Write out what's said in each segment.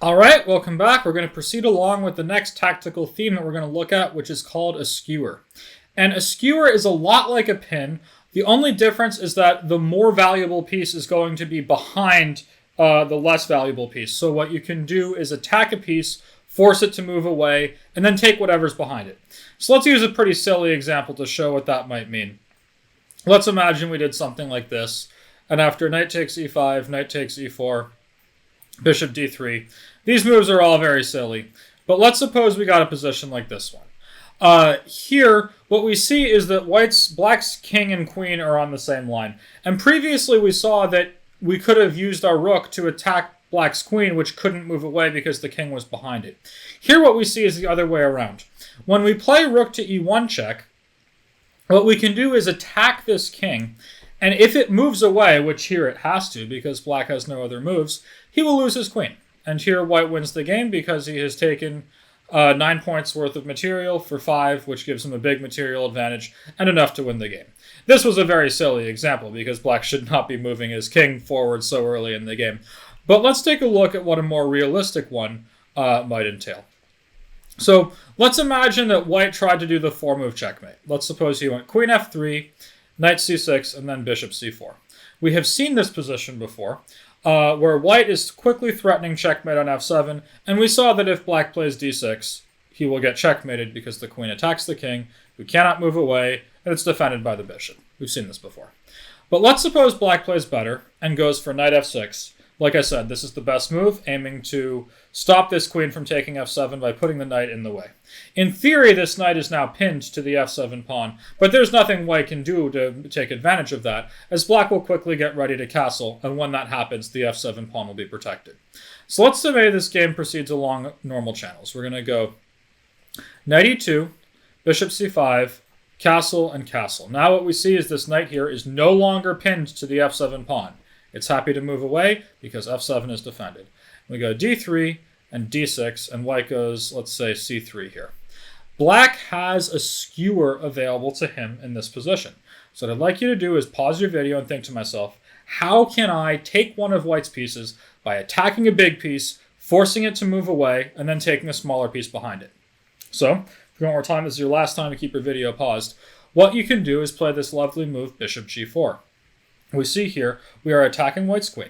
All right, welcome back. We're going to proceed along with the next tactical theme that we're going to look at, which is called a skewer. And a skewer is a lot like a pin. The only difference is that the more valuable piece is going to be behind the less valuable piece. So what you can do is attack a piece, force it to move away, and then take whatever's behind it. So let's use a pretty silly example to show what that might mean. Let's imagine we did something like this. And after knight takes e5, knight takes e4, bishop d3. These moves are all very silly. But let's suppose we got a position like this one. Here, what we see is that black's king and queen are on the same line. And previously we saw that we could have used our rook to attack black's queen, which couldn't move away because the king was behind it. Here what we see is the other way around. When we play rook to e1 check, what we can do is attack this king, and if it moves away, which here it has to because black has no other moves, he will lose his queen. And here white wins the game because he has taken 9 points worth of material for 5, which gives him a big material advantage and enough to win the game. This was a very silly example because black should not be moving his king forward so early in the game. But let's take a look at what a more realistic one might entail. So let's imagine that white tried to do the 4-move checkmate. Let's suppose he went queen f3, knight c6, and then bishop c4. We have seen this position before, where white is quickly threatening checkmate on f7, and we saw that if black plays d6, he will get checkmated because the queen attacks the king, who cannot move away, and it's defended by the bishop. We've seen this before. But let's suppose black plays better and goes for knight f6. Like I said, this is the best move, aiming to stop this queen from taking f7 by putting the knight in the way. In theory, this knight is now pinned to the f7 pawn, but there's nothing white can do to take advantage of that, as black will quickly get ready to castle, and when that happens, the f7 pawn will be protected. So let's say this game proceeds along normal channels. We're going to go knight e2, bishop c5, castle, and castle. Now what we see is this knight here is no longer pinned to the f7 pawn. It's happy to move away because f7 is defended. We go d3 and d6, and white goes, let's say, c3 here. Black has a skewer available to him in this position. So what I'd like you to do is pause your video and think to myself, how can I take one of white's pieces by attacking a big piece, forcing it to move away, and then taking a smaller piece behind it? So, if you want more time, this is your last time to keep your video paused. What you can do is play this lovely move, bishop g4. We see here, we are attacking white's queen.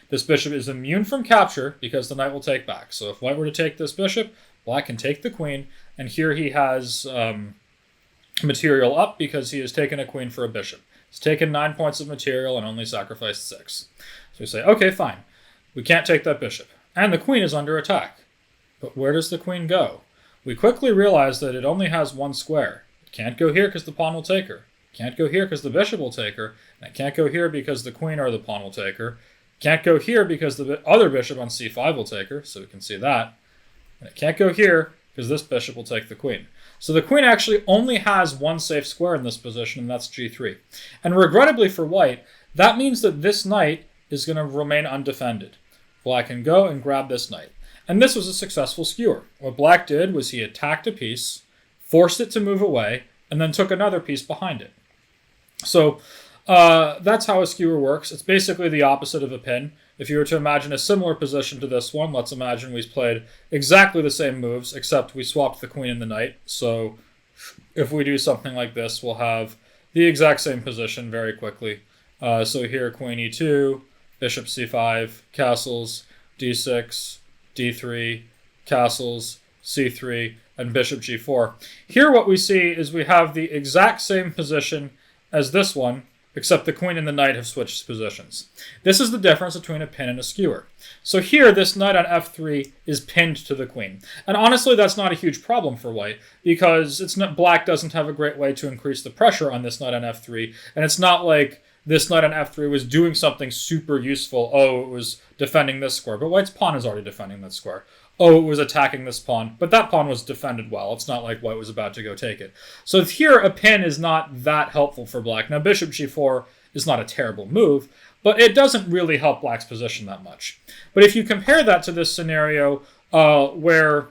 This bishop is immune from capture because the knight will take back. So if white were to take this bishop, black can take the queen, and here he has material up because he has taken a queen for a bishop. He's taken 9 points of material and only sacrificed 6. So we say, okay, fine. We can't take that bishop. And the queen is under attack. But where does the queen go? We quickly realize that it only has one square. It can't go here because the pawn will take her. Can't go here because the bishop will take her. And it can't go here because the queen or the pawn will take her. Can't go here because the other bishop on c5 will take her, so we can see that. And it can't go here because this bishop will take the queen. So the queen actually only has one safe square in this position, and that's g3. And regrettably for white, that means that this knight is going to remain undefended. Black can go and grab this knight. And this was a successful skewer. What black did was he attacked a piece, forced it to move away, and then took another piece behind it. So that's how a skewer works. It's basically the opposite of a pin. If you were to imagine a similar position to this one, let's imagine we played exactly the same moves, except we swapped the queen and the knight. So if we do something like this, we'll have the exact same position very quickly. So here, queen e2, bishop c5, castles, d6, d3, castles, c3, and bishop g4. Here what we see is we have the exact same position as this one, except the queen and the knight have switched positions. This is the difference between a pin and a skewer. So here, this knight on f3 is pinned to the queen. And honestly, that's not a huge problem for white, because black doesn't have a great way to increase the pressure on this knight on f3, and it's not like this knight on f3 was doing something super useful. Oh, it was defending this square, but white's pawn is already defending that square. Oh, it was attacking this pawn, but that pawn was defended well. It's not like white was about to go take it. So here, a pin is not that helpful for black. Now, bishop g4 is not a terrible move, but it doesn't really help black's position that much. But if you compare that to this scenario where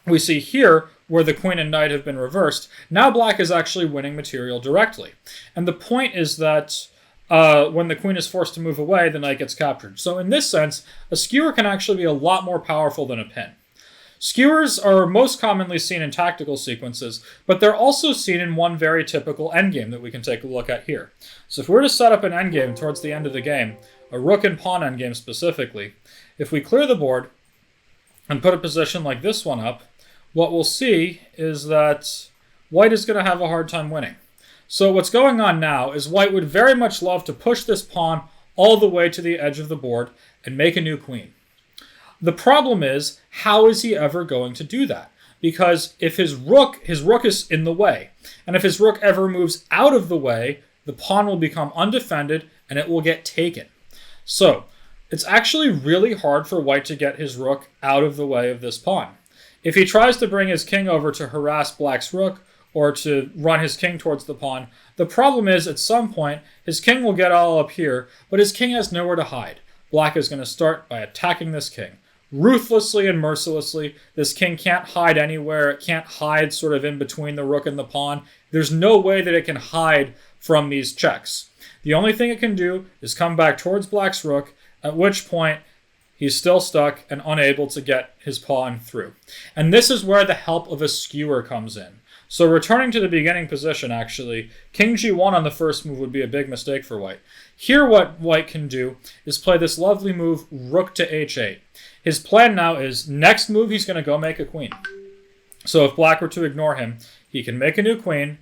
we see here, where the queen and knight have been reversed, now black is actually winning material directly. And the point is that when the queen is forced to move away, the knight gets captured. So in this sense, a skewer can actually be a lot more powerful than a pin. Skewers are most commonly seen in tactical sequences, but they're also seen in one very typical endgame that we can take a look at here. So if we were to set up an endgame towards the end of the game, a rook and pawn endgame specifically, if we clear the board and put a position like this one up, what we'll see is that white is going to have a hard time winning. So what's going on now is white would very much love to push this pawn all the way to the edge of the board and make a new queen. The problem is, how is he ever going to do that? Because if his rook is in the way, and if his rook ever moves out of the way, the pawn will become undefended and it will get taken. So it's actually really hard for white to get his rook out of the way of this pawn. If he tries to bring his king over to harass black's rook, or to run his king towards the pawn, the problem is at some point his king will get all up here, but his king has nowhere to hide. Black is going to start by attacking this king. Ruthlessly and mercilessly, this king can't hide anywhere. It can't hide sort of in between the rook and the pawn. There's no way that it can hide from these checks. The only thing it can do is come back towards black's rook, at which point he's still stuck and unable to get his pawn through. And this is where the help of a skewer comes in. So returning to the beginning position, actually, king g1 on the first move would be a big mistake for white. Here what white can do is play this lovely move, rook to h8. His plan now is, next move he's going to go make a queen. So if black were to ignore him, he can make a new queen,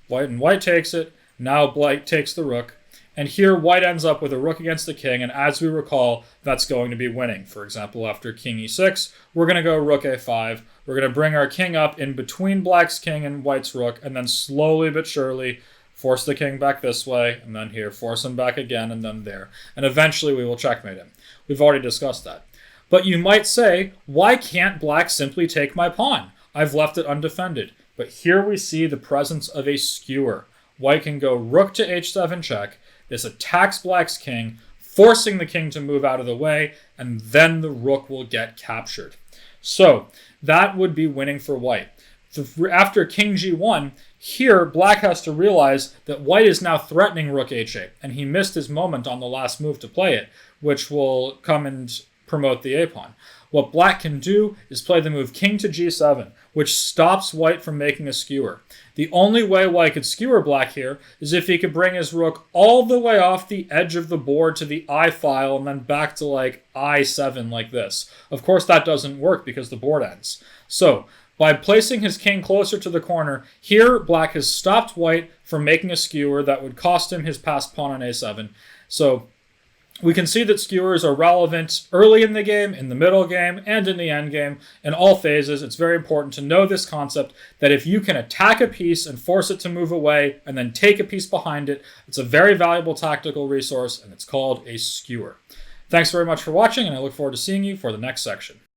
white takes it, now black takes the rook, and here white ends up with a rook against the king, and as we recall, that's going to be winning. For example, after king e6, we're going to go rook a5. We're going to bring our king up in between black's king and white's rook, and then slowly but surely force the king back this way, and then here, force him back again, and then there. And eventually we will checkmate him. We've already discussed that. But you might say, why can't black simply take my pawn? I've left it undefended. But here we see the presence of a skewer. White can go rook to h7 check. This attacks black's king, forcing the king to move out of the way, and then the rook will get captured. So that would be winning for white. After king g1, here black has to realize that white is now threatening rook h8, and he missed his moment on the last move to play it, which will come and promote the a-pawn. What black can do is play the move king to g7, which stops white from making a skewer. The only way white could skewer black here is if he could bring his rook all the way off the edge of the board to the I file and then back to like I7 like this. Of course that doesn't work because the board ends. So by placing his king closer to the corner, here black has stopped white from making a skewer that would cost him his passed pawn on a7. So we can see that skewers are relevant early in the game, in the middle game, and in the end game. In all phases, it's very important to know this concept that if you can attack a piece and force it to move away and then take a piece behind it, it's a very valuable tactical resource, and it's called a skewer. Thanks very much for watching, and I look forward to seeing you for the next section.